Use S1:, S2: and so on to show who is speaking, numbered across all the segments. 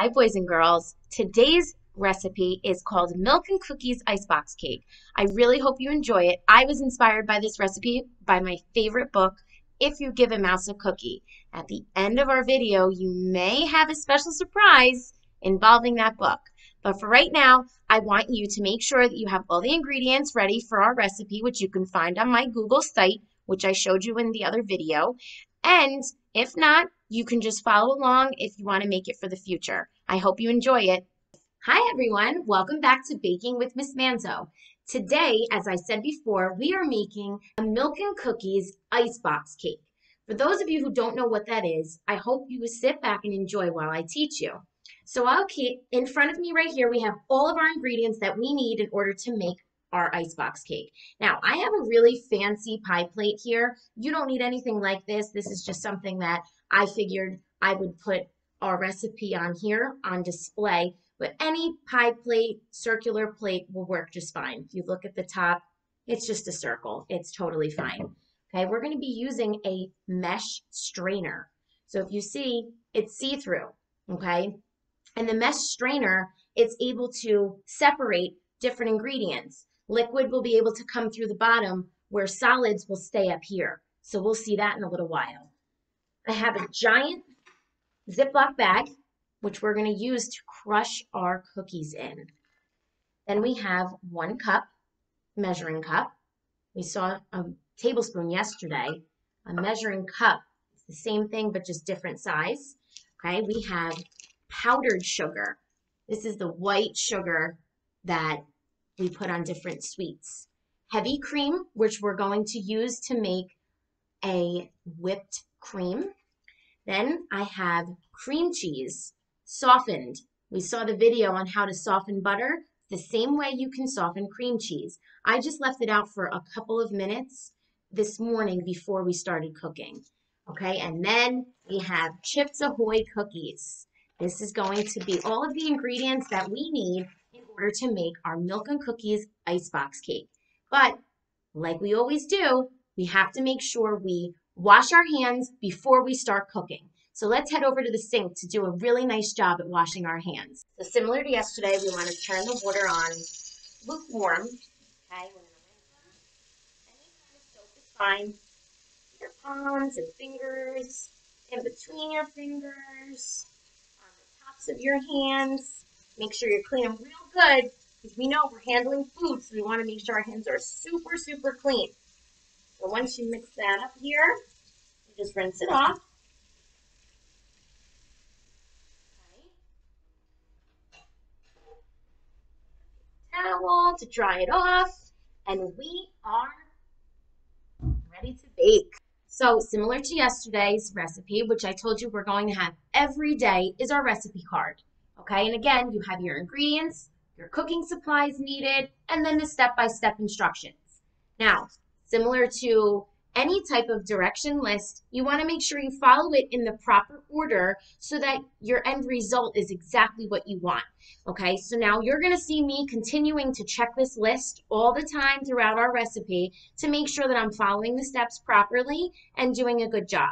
S1: Hi, boys and girls. Today's recipe is called Milk and Cookies Icebox Cake. I really hope you enjoy it. I was inspired by this recipe by my favorite book, If You Give a Mouse a Cookie. At the end of our video, you may have a special surprise involving that book. But for right now, I want you to make sure that you have all the ingredients ready for our recipe, which you can find on my Google site, which I showed you in the other video. And if not, you can just follow along if you want to make it for the future. I hope you enjoy it. Hi everyone, welcome back to Baking with Miss Manzo. Today, as I said before, we are making a milk and cookies icebox cake. For those of you who don't know what that is, I hope you sit back and enjoy while I teach you. So in front of me right here, we have all of our ingredients that we need in order to make our icebox cake. Now, I have a really fancy pie plate here. You don't need anything like this. This is just something that I figured I would put our recipe on here on display, but any pie plate, circular plate will work just fine. If you look at the top, it's just a circle. It's totally fine. Okay, we're going to be using a mesh strainer. So if you see, it's see-through, okay? And the mesh strainer, it's able to separate different ingredients. Liquid will be able to come through the bottom where solids will stay up here. So we'll see that in a little while. I have a giant Ziploc bag, which we're going to use to crush our cookies in. Then we have 1 cup, measuring cup. We saw a tablespoon yesterday. A measuring cup, it's the same thing, but just different size. Okay, we have powdered sugar. This is the white sugar that we put on different sweets. Heavy cream, which we're going to use to make a whipped cream. Then I have cream cheese, softened. We saw the video on how to soften butter. The same way you can soften cream cheese. I just left it out for a couple of minutes this morning before we started cooking. Okay, and then we have Chips Ahoy cookies. This is going to be all of the ingredients that we need in order to make our milk and cookies icebox cake. But like we always do, we have to make sure we wash our hands before we start cooking. So let's head over to the sink to do a really nice job at washing our hands. So similar to yesterday, we want to turn the water on lukewarm. Okay, we're going to rinse them. Any kind of soap is fine. Your palms and fingers, in between your fingers, on the tops of your hands. Make sure you clean them real good because we know we're handling food, so we want to make sure our hands are super, super clean. So once you mix that up here, you just rinse it off. Okay. Towel to dry it off, and we are ready to bake. So similar to yesterday's recipe, which I told you we're going to have every day, is our recipe card. Okay, and again, you have your ingredients, your cooking supplies needed, and then the step-by-step instructions. Now, similar to any type of direction list, you want to make sure you follow it in the proper order so that your end result is exactly what you want. Okay, so now you're going to see me continuing to check this list all the time throughout our recipe to make sure that I'm following the steps properly and doing a good job.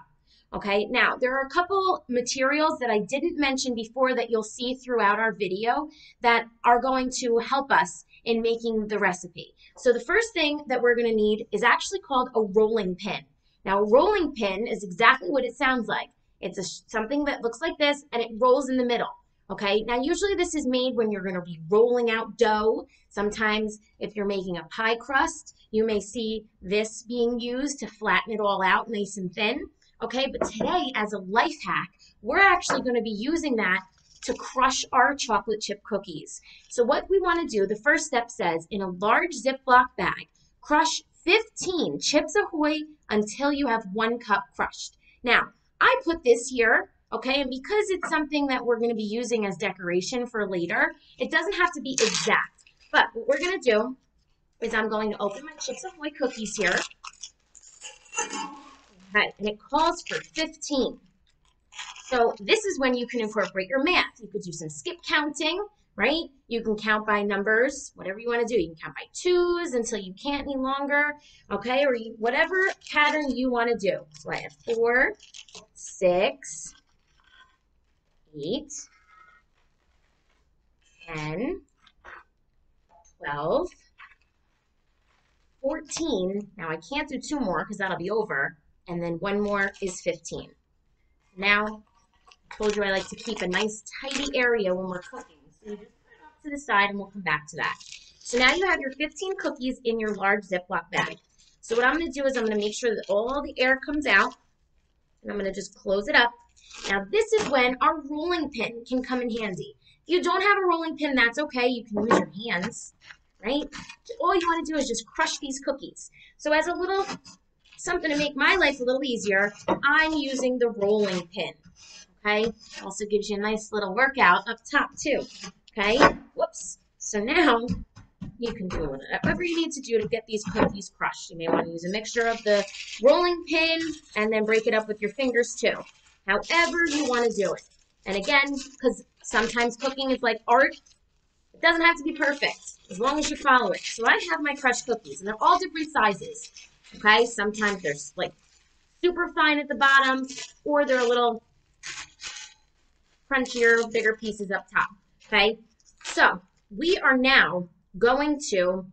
S1: Okay, now there are a couple materials that I didn't mention before that you'll see throughout our video that are going to help us in making the recipe. So the first thing that we're going to need is actually called a rolling pin. Now a rolling pin is exactly what it sounds like. It's something that looks like this and it rolls in the middle. Okay, now usually this is made when you're going to be rolling out dough. Sometimes if you're making a pie crust, you may see this being used to flatten it all out nice and thin. Okay, but today as a life hack, we're actually going to be using that to crush our chocolate chip cookies. So what we want to do, the first step says, in a large Ziploc bag, crush 15 Chips Ahoy until you have 1 cup crushed. Now, I put this here, okay, and because it's something that we're going to be using as decoration for later, it doesn't have to be exact. But what we're going to do is I'm going to open my Chips Ahoy cookies here. Okay, and it calls for 15. So this is when you can incorporate your math. You could do some skip counting, right? You can count by numbers, whatever you want to do. You can count by 2s until you can't any longer, okay? Or whatever pattern you want to do. So I have 4, 6, 8, 10, 12, 14. Now I can't do 2 more because that'll be over. And then 1 more is 15. Now, I told you I like to keep a nice tidy area when we're cooking. So you just put it off to the side and we'll come back to that. So now you have your 15 cookies in your large Ziploc bag. So what I'm going to do is I'm going to make sure that all the air comes out. And I'm going to just close it up. Now this is when our rolling pin can come in handy. If you don't have a rolling pin, that's okay. You can use your hands, right? All you want to do is just crush these cookies. So as a little something to make my life a little easier, I'm using the rolling pin, okay? Also gives you a nice little workout up top too, okay? Whoops. So now you can do whatever you need to do to get these cookies crushed. You may want to use a mixture of the rolling pin and then break it up with your fingers too. However you want to do it. And again, because sometimes cooking is like art, it doesn't have to be perfect as long as you follow it. So I have my crushed cookies and they're all different sizes. Okay, sometimes they're like super fine at the bottom or they're a little crunchier, bigger pieces up top. Okay, so we are now going to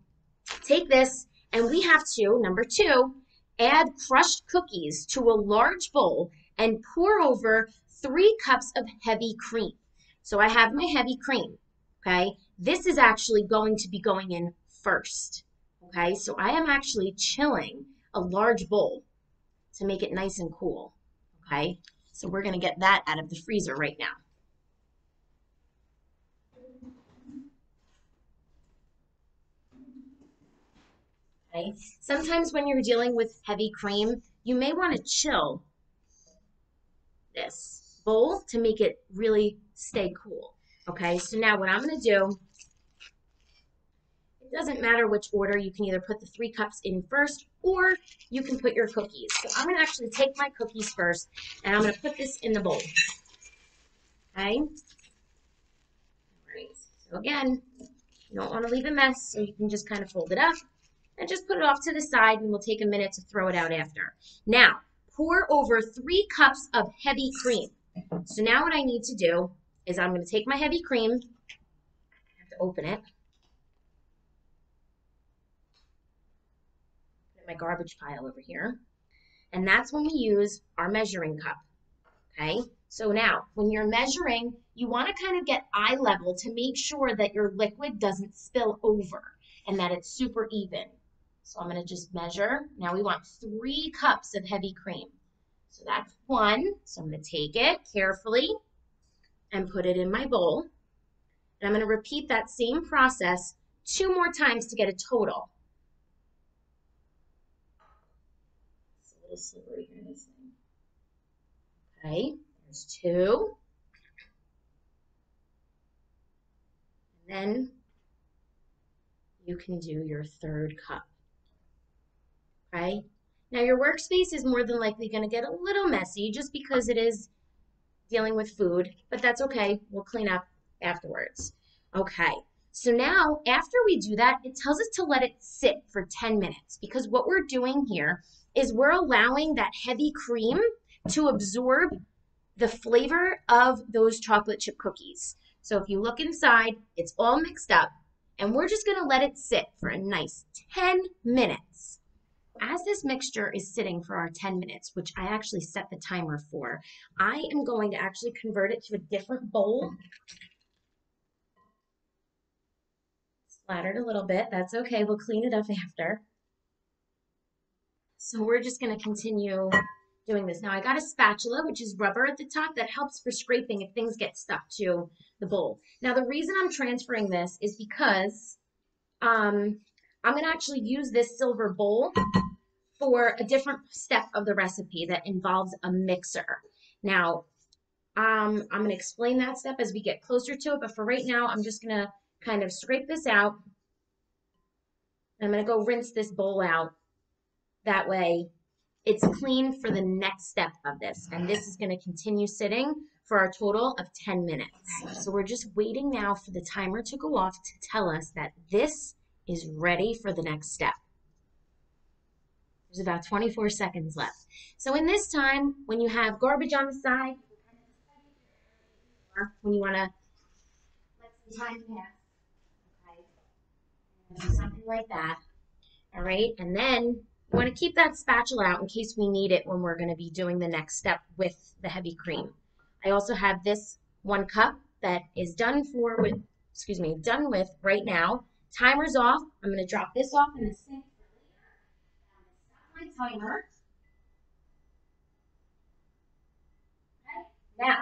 S1: take this and we have to, number 2, add crushed cookies to a large bowl and pour over 3 cups of heavy cream. So I have my heavy cream, okay? This is actually going to be going in first, okay? So I am actually chilling a large bowl to make it nice and cool, okay? So we're gonna get that out of the freezer right now. Okay. Sometimes when you're dealing with heavy cream, you may want to chill this bowl to make it really stay cool. Okay, so now what I'm going to do, it doesn't matter which order, you can either put the 3 cups in first or you can put your cookies. So I'm going to actually take my cookies first and I'm going to put this in the bowl. Okay, all right, so again, you don't want to leave a mess, so you can just kind of fold it up and just put it off to the side and we'll take a minute to throw it out after. Now, pour over 3 cups of heavy cream. So now what I need to do is I'm going to take my heavy cream, I have to open it, put it in my garbage pile over here, and that's when we use our measuring cup, okay? So now, when you're measuring, you want to kind of get eye level to make sure that your liquid doesn't spill over and that it's super even. So I'm going to just measure. Now we want 3 cups of heavy cream. So that's 1. So I'm going to take it carefully and put it in my bowl. And I'm going to repeat that same process 2 more times to get a total. It's a little slippery here, this thing. Okay, there's 2. And then you can do your 3rd cup. Okay? Now your workspace is more than likely going to get a little messy just because it is dealing with food, but that's okay. We'll clean up afterwards. Okay, so now after we do that, it tells us to let it sit for 10 minutes because what we're doing here is we're allowing that heavy cream to absorb the flavor of those chocolate chip cookies. So if you look inside, it's all mixed up and we're just going to let it sit for a nice 10 minutes. As this mixture is sitting for our 10 minutes, which I actually set the timer for, I am going to actually convert it to a different bowl. Splattered a little bit. That's okay. We'll clean it up after. So we're just going to continue doing this. Now I got a spatula, which is rubber at the top that helps for scraping if things get stuck to the bowl. Now the reason I'm transferring this is because I'm going to actually use this silver bowl for a different step of the recipe that involves a mixer. Now, I'm going to explain that step as we get closer to it, but for right now, I'm just going to kind of scrape this out. I'm going to go rinse this bowl out. That way, it's clean for the next step of this, and this is going to continue sitting for a total of 10 minutes. So we're just waiting now for the timer to go off to tell us that this is ready for the next step. There's about 24 seconds left. So in this time, when you have garbage on the side, when you want to let time pass. Okay. Do something like that. All right. And then you want to keep that spatula out in case we need it when we're going to be doing the next step with the heavy cream. I also have this 1 cup that is done with right now. Timer's off. I'm going to drop this off in the sink for later. Stop my timer. Okay. Now,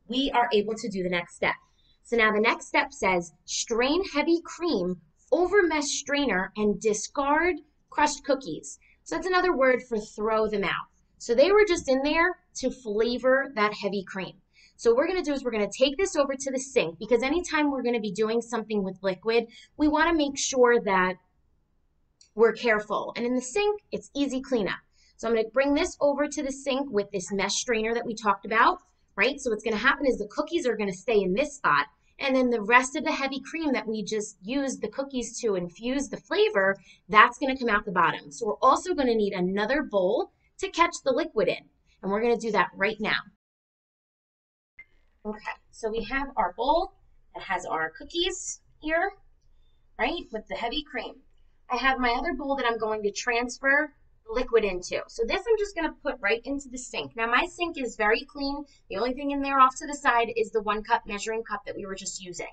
S1: we are able to do the next step. So now the next step says strain heavy cream over mesh strainer and discard crushed cookies. So that's another word for throw them out. So they were just in there to flavor that heavy cream. So what we're going to do is we're going to take this over to the sink because anytime we're going to be doing something with liquid, we want to make sure that we're careful. And in the sink, it's easy cleanup. So I'm going to bring this over to the sink with this mesh strainer that we talked about, right? So what's going to happen is the cookies are going to stay in this spot. And then the rest of the heavy cream that we just used the cookies to infuse the flavor, that's going to come out the bottom. So we're also going to need another bowl to catch the liquid in. And we're going to do that right now. Okay, so we have our bowl that has our cookies here, right, with the heavy cream. I have my other bowl that I'm going to transfer liquid into. So this I'm just going to put right into the sink. Now my sink is very clean. The only thing in there off to the side is the 1 cup measuring cup that we were just using.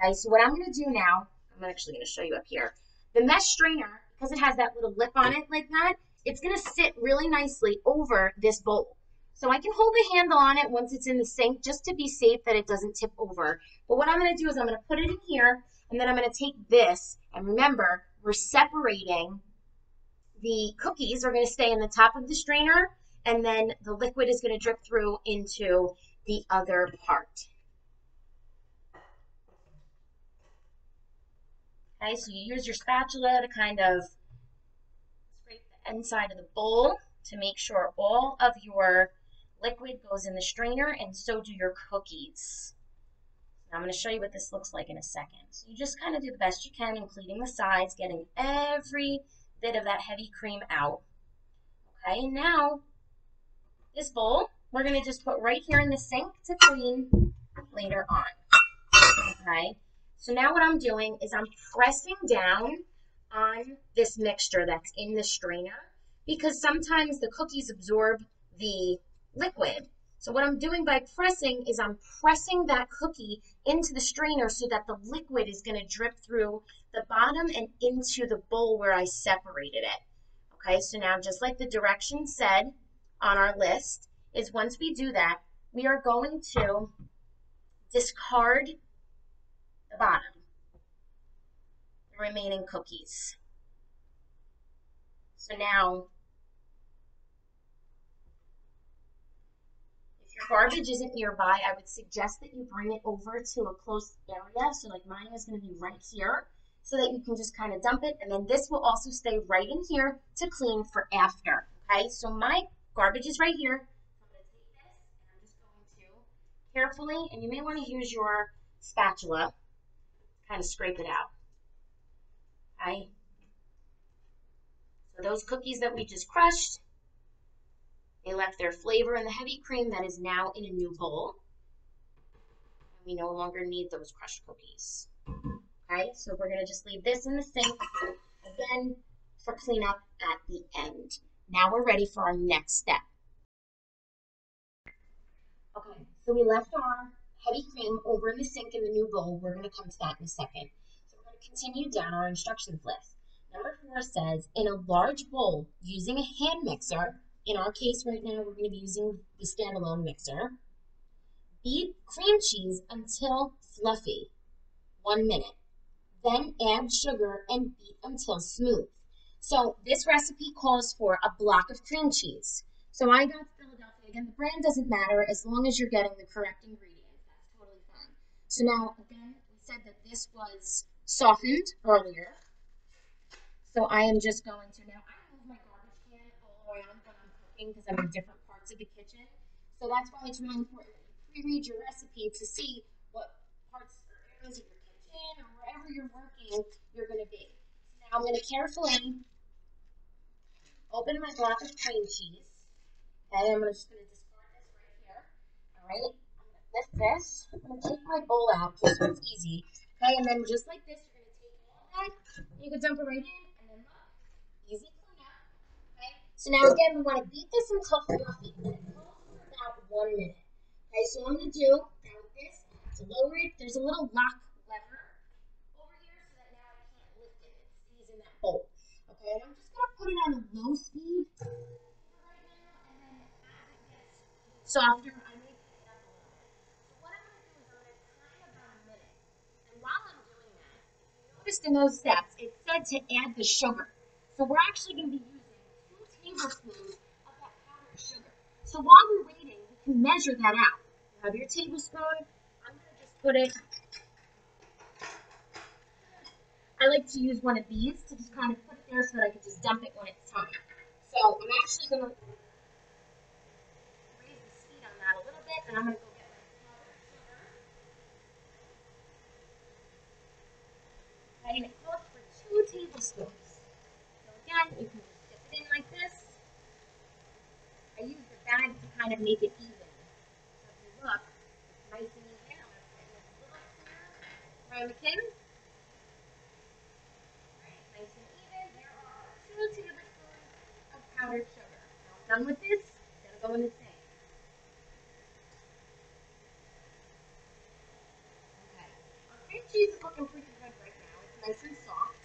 S1: Okay, so what I'm going to do now, I'm actually going to show you up here. The mesh strainer, because it has that little lip on it like that, it's going to sit really nicely over this bowl. So I can hold the handle on it once it's in the sink just to be safe that it doesn't tip over. But what I'm going to do is I'm going to put it in here and then I'm going to take this, and remember, we're separating. The cookies are going to stay in the top of the strainer, and then the liquid is going to drip through into the other part. Okay, so you use your spatula to kind of scrape the inside of the bowl to make sure all of your liquid goes in the strainer, and so do your cookies. Now I'm going to show you what this looks like in a second. So you just kind of do the best you can, including the sides, getting every bit of that heavy cream out. Okay, and now this bowl we're going to just put right here in the sink to clean later on. Okay, so now what I'm doing is I'm pressing down on this mixture that's in the strainer because sometimes the cookies absorb the liquid. So what I'm doing by pressing is I'm pressing that cookie into the strainer so that the liquid is going to drip through the bottom and into the bowl where I separated it. Okay, so now just like the directions said on our list is once we do that, we are going to discard the bottom, the remaining cookies. So now garbage isn't nearby, I would suggest that you bring it over to a close area. So like mine is going to be right here so that you can just kind of dump it. And then this will also stay right in here to clean for after. Okay, so my garbage is right here. So I'm going to take this and I'm just going to carefully, and you may want to use your spatula to kind of scrape it out. Okay, so those cookies that we just crushed, they left their flavor in the heavy cream that is now in a new bowl. And we no longer need those crushed cookies. Okay, so we're going to just leave this in the sink again for cleanup at the end. Now we're ready for our next step. Okay, so we left our heavy cream over in the sink in the new bowl. We're going to come to that in a second. So we're going to continue down our instructions list. Number 4 says, in a large bowl using a hand mixer, in our case right now, we're going to be using the standalone mixer. Beat cream cheese until fluffy, 1 minute. Then add sugar and beat until smooth. So this recipe calls for a block of cream cheese. So I got Philadelphia. Again, the brand doesn't matter as long as you're getting the correct ingredients. That's totally fine. So now, again, we said that this was softened earlier. So I am just going to now, I move my garbage can all around when I'm cooking because I'm in different parts of the kitchen. So that's why it's really important that you pre-read your recipe to see what parts or areas of your kitchen or wherever you're working you're going to be. So now I'm going to carefully open my block of cream cheese. And I'm just going to discard this right here. All right. I'm going to with this. I'm going to take my bowl out just so it's easy. Okay, and then just like this, you're going to take all of that. You can dump it right in, and then look, easy cleanup. Okay, so now again, we want to beat this until fluffy. It calls for about 1 minute. Okay, so what I'm going to do now with this, I have to lower it. There's a little lock lever over here so that now I can't lift it. It stays in that bowl. Okay, and I'm just going to put it on a low speed right now, and then as it gets softer, I may pick it up a little bit. So what I'm going to do is I'm going to time about a minute. And while I'm doing that, if you noticed in those steps, it said to add the sugar. So we're actually going to be using 2 tablespoons of that powdered sugar. So while we're waiting, we can measure that out. You have your tablespoon. I'm going to just put it, I like to use one of these to just kind of put it there so that I can just dump it when it's time. So I'm actually going to raise the speed on that a little bit, and I'm going to go get my powdered sugar. Okay, and it calls for 2 tablespoons. So again, you can just dip it in like this. I use the bag to kind of make it even. So if you look, it's nice and even. I'm going to put it in this little clear ramekin. Right, nice and even. There are our 2 tablespoons of powdered sugar. Now I'm done with this. It's going to go in the sink. Okay. Our cream cheese is looking pretty good right now. It's nice and soft.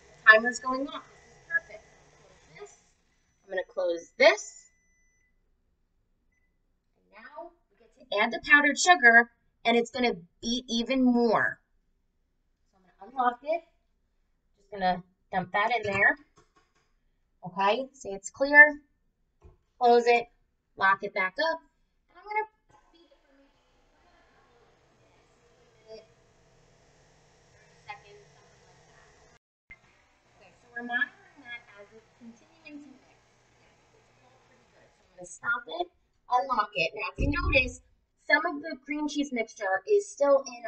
S1: The timer's going off. This is perfect. I'm going to close this. And now we get to add the powdered sugar, and it's going to beat even more. So I'm going to unlock it. Just going to dump that in there. Okay, see it's clear. Close it, lock it back up, and I'm going to beat it for maybe another couple of minutes, 30 seconds, something like that. Okay, so we're monitoring that as it's continuing to mix. It's all pretty good. So I'm going to stop it, unlock it. Now, if you notice, some of the cream cheese mixture is still in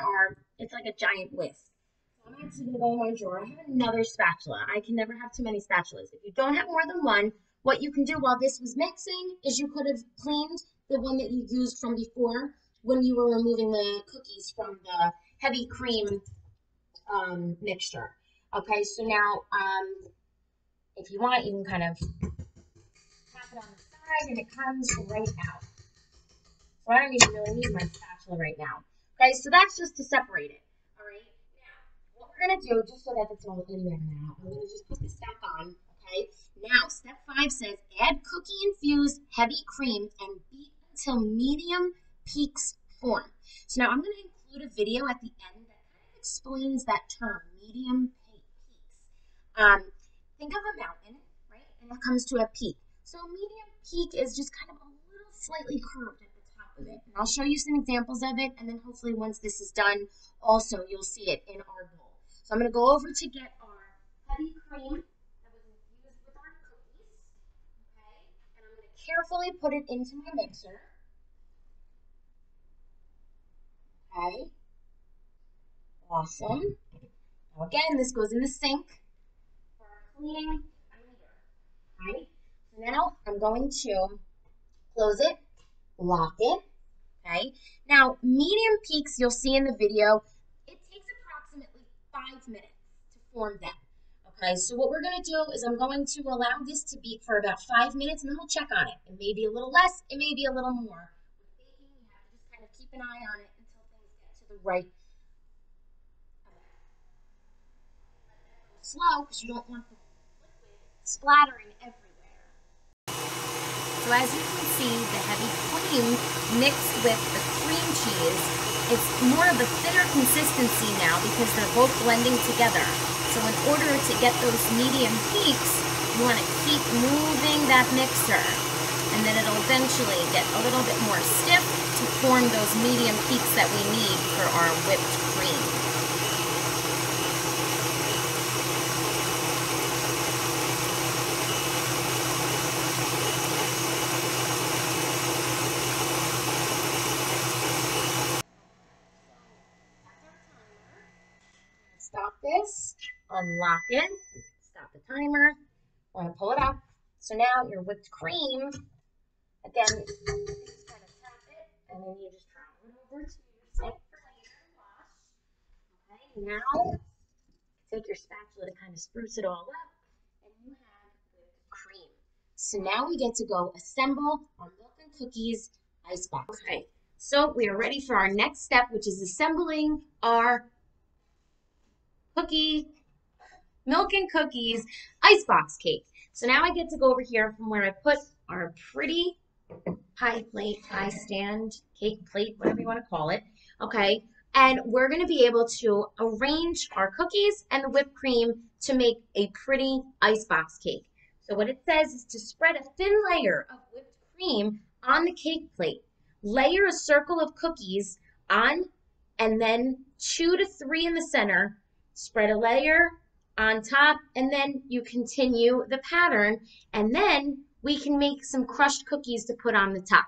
S1: it's like a giant whisk. So I'm actually going to go in my drawer. I have another spatula. I can never have too many spatulas. If you don't have more than one, what you can do while this was mixing is you could have cleaned the one that you used from before when you were removing the cookies from the heavy cream mixture. Okay, so now if you want, you can kind of tap it on the side and it comes right out. So I don't even really need my spatula right now. Okay, so that's just to separate it. All right, now what we're going to do, just so that it's all in there now, I'm going to just put this back on. Okay, now step 5 says add cookie infused heavy cream and beat until medium peaks form. So now I'm going to include a video at the end that kind of explains that term, medium peaks. Think of a mountain, right? And it comes to a peak. So a medium peak is just kind of a little slightly curved at the top of it. And I'll show you some examples of it, and then hopefully once this is done, also you'll see it in our bowl. So I'm going to go over to get our heavy cream that was infused with our cookies, okay? And I'm going to carefully put it into my mixer. Okay. Awesome. Now again, this goes in the sink for our cleaning later. Okay. So now I'm going to close it, lock it. Okay. Now, medium peaks, you'll see in the video, it takes approximately 5 minutes to form them. Okay, so what we're going to do is I'm going to allow this to beat for about 5 minutes, and then we'll check on it. It may be a little less, it may be a little more. With baking, you have to just kind of keep an eye on it until things get to the right amount. Slow, because you don't want the liquid splattering everywhere.
S2: So as you can see, the heavy cream mixed with the cream cheese, it's more of a thinner consistency now because they're both blending together. So in order to get those medium peaks, you want to keep moving that mixer, and then it'll eventually get a little bit more stiff to form those medium peaks that we need for our whipped cream.
S1: Stop this, unlock it, stop the timer, I'm going to pull it up. So now your whipped cream Again, you just kind of tap it, and then you just drop it over to your sink for later to wash. Okay, now take your spatula to kind of spruce it all up, and you have whipped cream. So now we get to go assemble our milk and cookies icebox. Okay, so we are ready for our next step, which is assembling our milk and cookies icebox cake. So now I get to go over here from where I put our pretty pie plate, pie stand, cake plate, whatever you want to call it. Okay, and we're going to be able to arrange our cookies and the whipped cream to make a pretty icebox cake. So what it says is to spread a thin layer of whipped cream on the cake plate. Layer a circle of cookies on, and then 2 to 3 in the center. Spread a layer on top, and then you continue the pattern, and then we can make some crushed cookies to put on the top.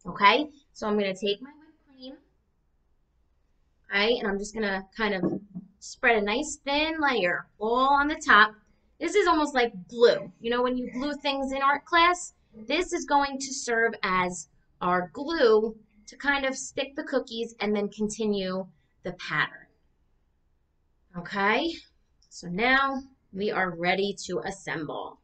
S1: Okay, so I'm going to take my whipped cream, okay, and I'm just going to kind of spread a nice thin layer all on the top. This is almost like glue. You know, when you glue things in art class, this is going to serve as our glue to kind of stick the cookies and then continue the pattern. Okay, so now we are ready to assemble.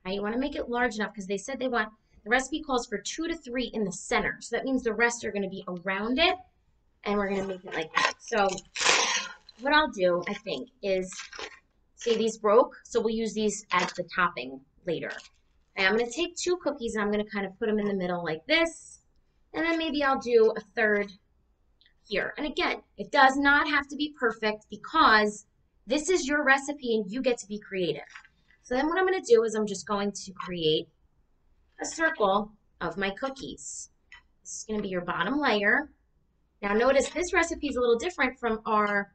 S1: Now you want to make it large enough because they said the recipe calls for 2 to 3 in the center. So that means the rest are going to be around it, and we're going to make it like that. So what I'll do, I think, is, see, these broke, so we'll use these as the topping later. And I'm going to take 2 cookies and I'm going to kind of put them in the middle like this, and then maybe I'll do a third here. And again, it does not have to be perfect because this is your recipe and you get to be creative. So then what I'm going to do is I'm just going to create a circle of my cookies. This is going to be your bottom layer. Now notice this recipe is a little different from our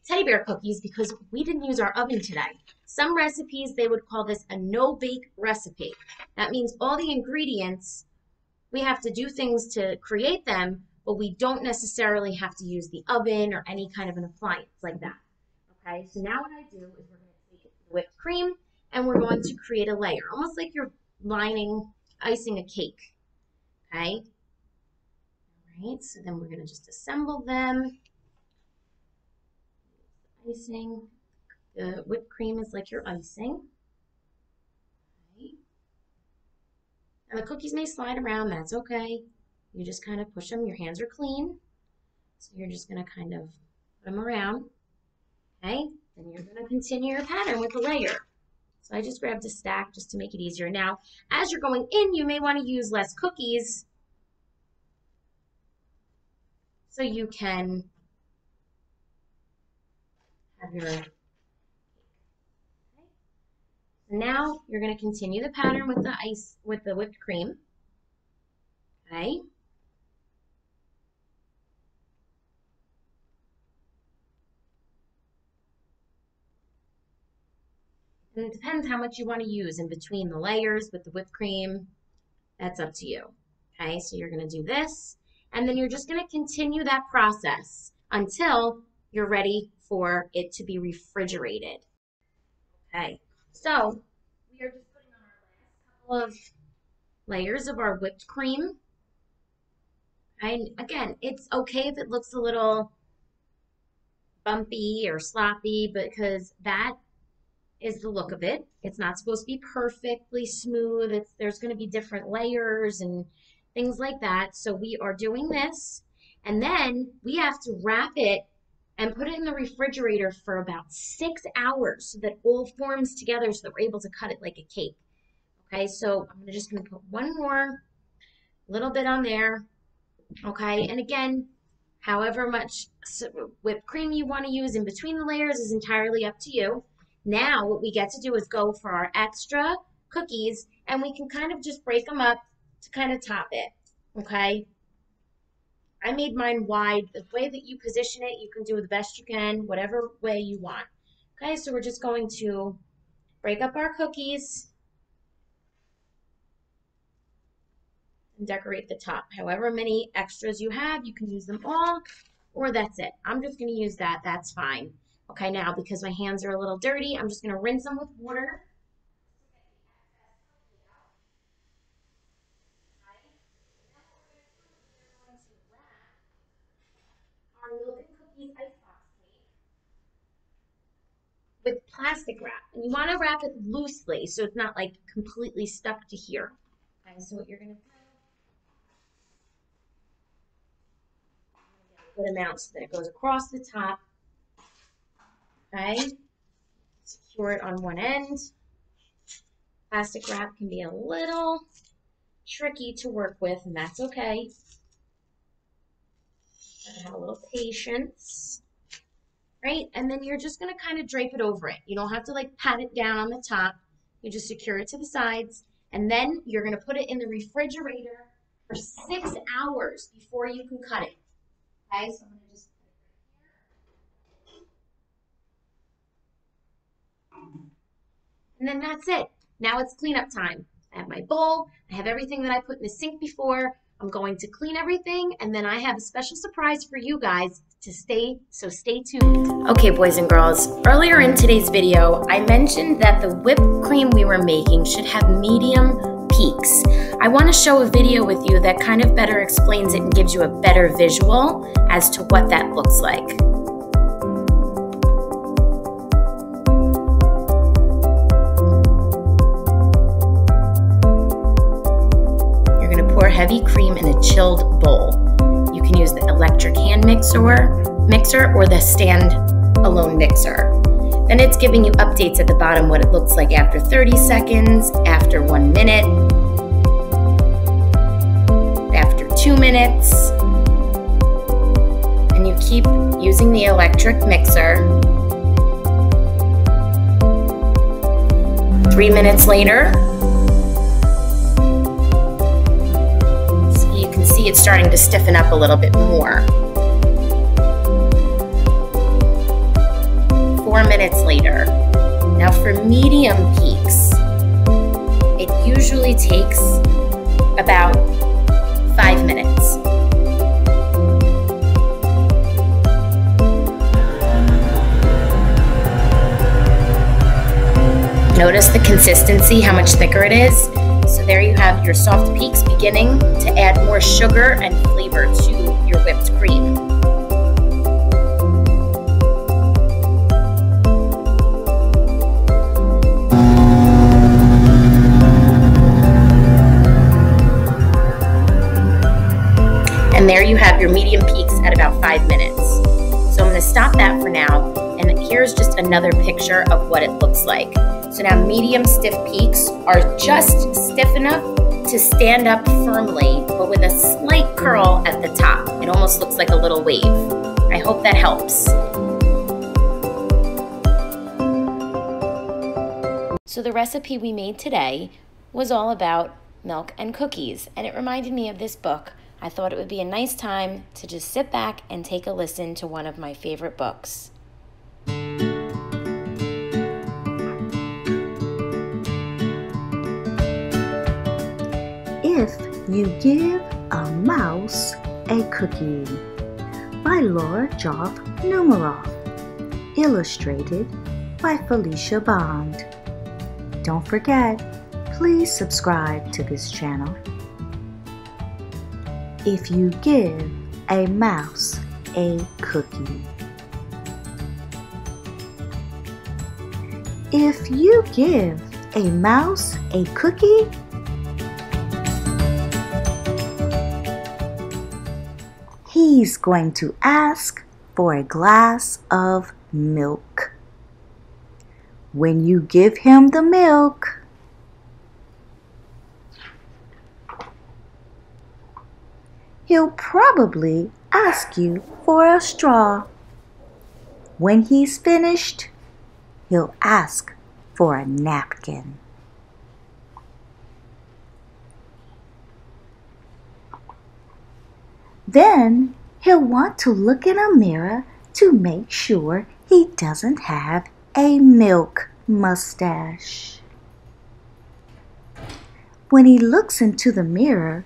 S1: teddy bear cookies because we didn't use our oven today. Some recipes, they would call this a no-bake recipe. That means all the ingredients, we have to do things to create them, but we don't necessarily have to use the oven or any kind of an appliance like that. Okay, so now what I do is we're going to take the whipped cream and we're going to create a layer, almost like you're icing a cake. Okay, all right, so then we're going to just assemble them. Icing. The whipped cream is like your icing. Okay. And the cookies may slide around, that's okay. You just kind of push them, your hands are clean. So you're just going to kind of put them around. Okay, then you're going to continue your pattern with the layer. So I just grabbed a stack just to make it easier. Now, as you're going in, you may want to use less cookies so you can have your cake. Okay. Now you're going to continue the pattern with the whipped cream. Okay. And it depends how much you want to use in between the layers with the whipped cream. That's up to you. Okay, so you're going to do this, and then you're just going to continue that process until you're ready for it to be refrigerated. Okay, so we are just putting on our last couple of layers of our whipped cream. And again, it's okay if it looks a little bumpy or sloppy because that is the look of it. It's not supposed to be perfectly smooth. There's going to be different layers and things like that. So we are doing this, and then we have to wrap it and put it in the refrigerator for about 6 hours so that all forms together so that we're able to cut it like a cake. Okay, so I'm just going to put one more little bit on there. Okay, and again, however much whipped cream you want to use in between the layers is entirely up to you. Now what we get to do is go for our extra cookies, and we can kind of just break them up to kind of top it, okay? I made mine wide. The way that you position it, you can do the best you can, whatever way you want. Okay, so we're just going to break up our cookies and decorate the top. However many extras you have, you can use them all. or that's it. I'm just going to use that. That's fine. Okay, now because my hands are a little dirty, I'm just going to rinse them with water. Our Milk and Cookies icebox cake with plastic wrap. And you want to wrap it loosely so it's not like completely stuck to here. Okay, so what you're going to do, good amount so that it goes across the top. Okay, secure it on one end. Plastic wrap can be a little tricky to work with, and that's okay. Gotta have a little patience, right? And then you're just gonna kind of drape it over it. You don't have to like pat it down on the top. You just secure it to the sides, and then you're gonna put it in the refrigerator for 6 hours before you can cut it. Okay, so I'm gonna just put it right here. And then that's it. Now it's cleanup time. I have my bowl. I have everything that I put in the sink before. I'm going to clean everything, and then I have a special surprise for you guys to stay tuned. Okay, boys and girls, earlier in today's video, I mentioned that the whipped cream we were making should have medium peaks. I want to show a video with you that kind of better explains it and gives you a better visual as to what that looks like. Heavy cream in a chilled bowl. You can use the electric hand mixer or the stand-alone mixer. Then it's giving you updates at the bottom what it looks like after 30 seconds, after 1 minute, after 2 minutes. And you keep using the electric mixer. 3 minutes later, it's starting to stiffen up a little bit more. 4 minutes later. Now for medium peaks, it usually takes about 5 minutes. Notice the consistency, how much thicker it is. So there you have your soft peaks beginning to add more sugar and flavor to your whipped cream. And there you have your medium peaks at about 5 minutes. So I'm going to stop that for now, and here's just another picture of what it looks like. So now medium stiff peaks are just stiff enough to stand up firmly, but with a slight curl at the top. It almost looks like a little wave. I hope that helps. So the recipe we made today was all about milk and cookies, and it reminded me of this book. I thought it would be a nice time to just sit back and take a listen to one of my favorite books.
S3: If You Give a Mouse a Cookie by Laura Joffe Numeroff, illustrated by Felicia Bond. Don't forget, please subscribe to this channel. If you give a mouse a cookie. If you give a mouse a cookie, he's going to ask for a glass of milk. When you give him the milk, he'll probably ask you for a straw. When he's finished, he'll ask for a napkin. Then he'll want to look in a mirror to make sure he doesn't have a milk mustache. When he looks into the mirror,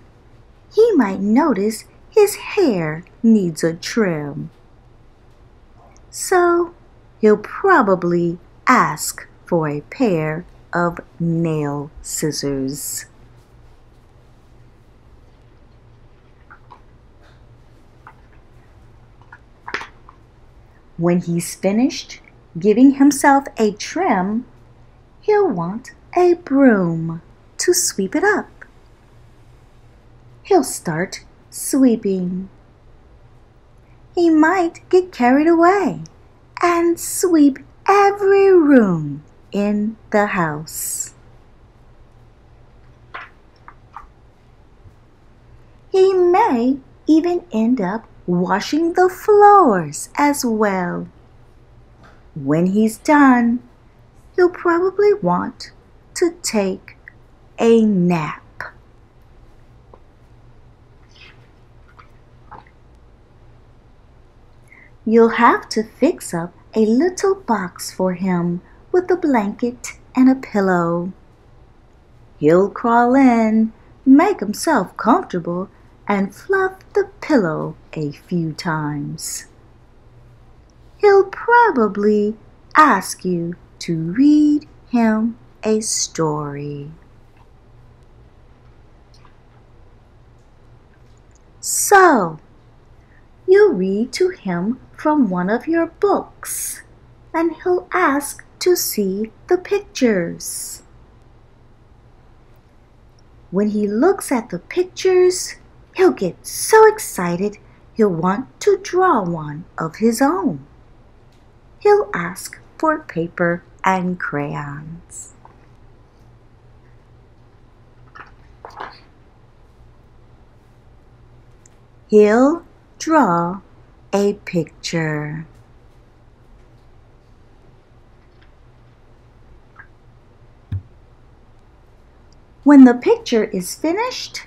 S3: he might notice his hair needs a trim. so he'll probably ask for a pair of nail scissors. When he's finished giving himself a trim, he'll want a broom to sweep it up. He'll start sweeping. He might get carried away and sweep every room in the house. He may even end up washing the floors as well. When he's done, he'll probably want to take a nap. You'll have to fix up a little box for him with a blanket and a pillow. He'll crawl in, make himself comfortable, and fluff the pillow a few times. He'll probably ask you to read him a story. So, you read to him from one of your books, and he'll ask to see the pictures. When he looks at the pictures, he'll get so excited he'll want to draw one of his own. He'll ask for paper and crayons. He'll draw a picture. When the picture is finished,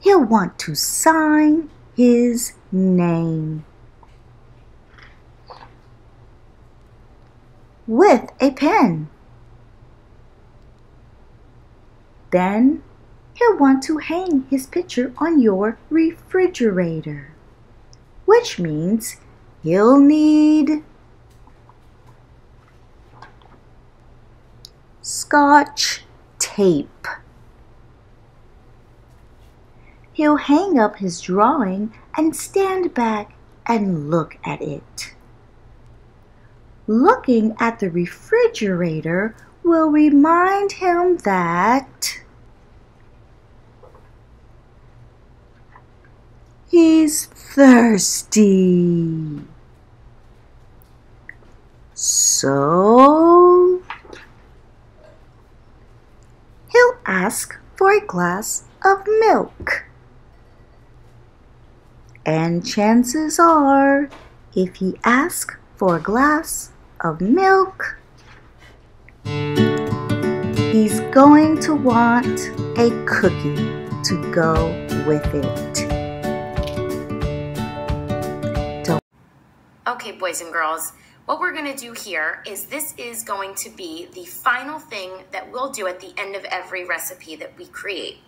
S3: he'll want to sign his name with a pen. Then he'll want to hang his picture on your refrigerator, which means he'll need Scotch tape. He'll hang up his drawing and stand back and look at it. Looking at the refrigerator will remind him that he's thirsty. So he'll ask for a glass of milk. And chances are, if he asks for a glass of milk, he's going to want a cookie to go with it.
S1: Okay, boys and girls, what we're going to do here is this is going to be the final thing that we'll do at the end of every recipe that we create.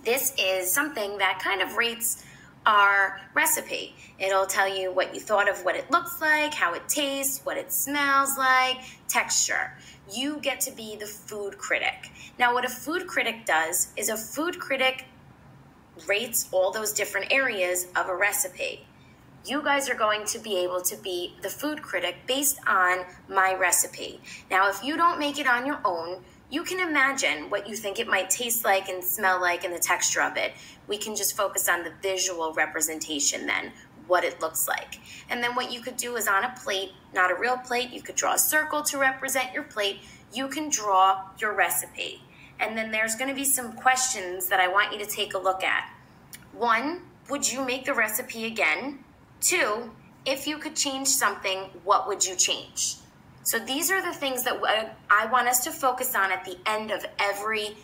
S1: This is something that kind of rates our recipe. It'll tell you what you thought of what it looks like, how it tastes, what it smells like, texture. You get to be the food critic. Now, what a food critic does is a food critic rates all those different areas of a recipe. You guys are going to be able to be the food critic based on my recipe. Now, if you don't make it on your own, you can imagine what you think it might taste like and smell like and the texture of it. We can just focus on the visual representation then, what it looks like. And then what you could do is on a plate, not a real plate, you could draw a circle to represent your plate. You can draw your recipe. And then there's going to be some questions that I want you to take a look at. 1, would you make the recipe again? 2, if you could change something, what would you change? So these are the things that I want us to focus on at the end of every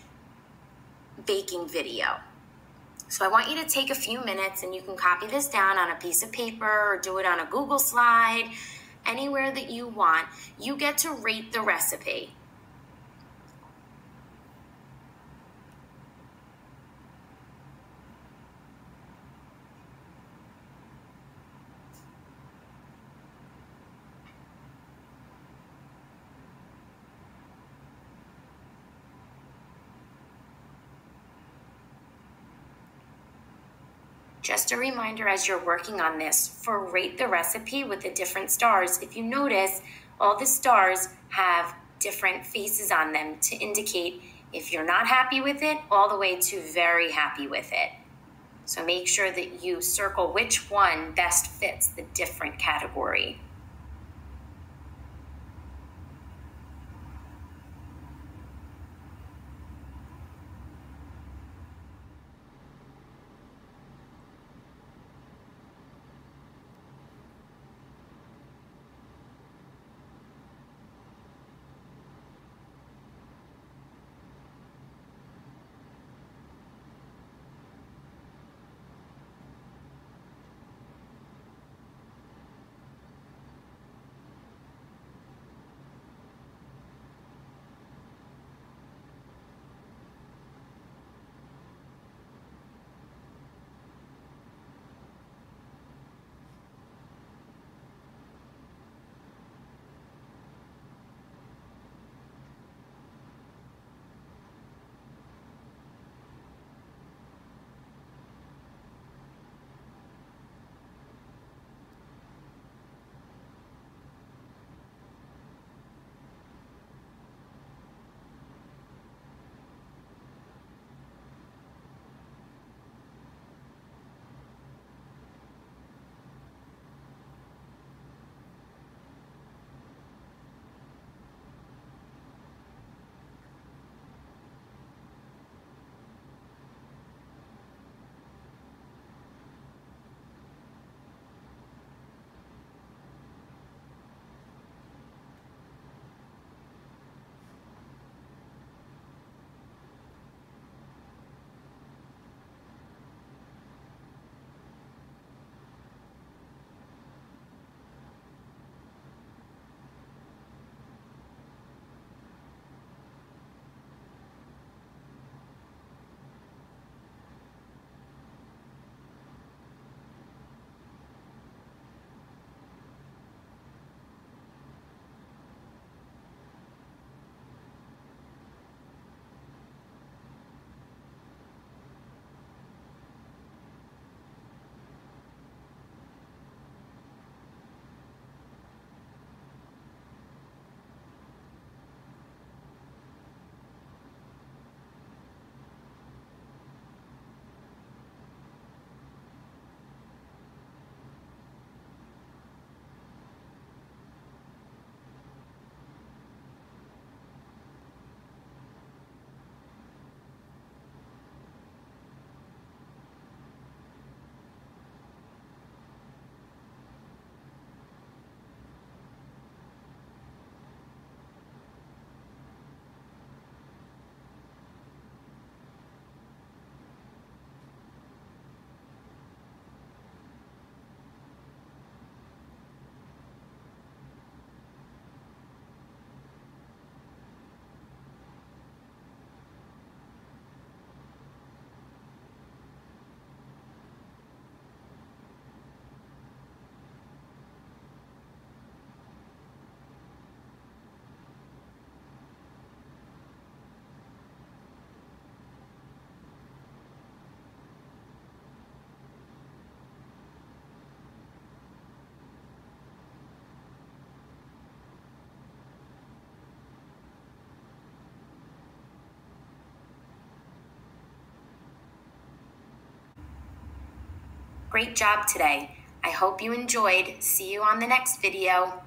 S1: baking video. So I want you to take a few minutes and you can copy this down on a piece of paper or do it on a Google slide, anywhere that you want. You get to rate the recipe. Just a reminder as you're working on this for rate the recipe with the different stars. If you notice, all the stars have different faces on them to indicate if you're not happy with it, all the way to very happy with it. So make sure that you circle which one best fits the different category. Great job today. I hope you enjoyed. See you on the next video.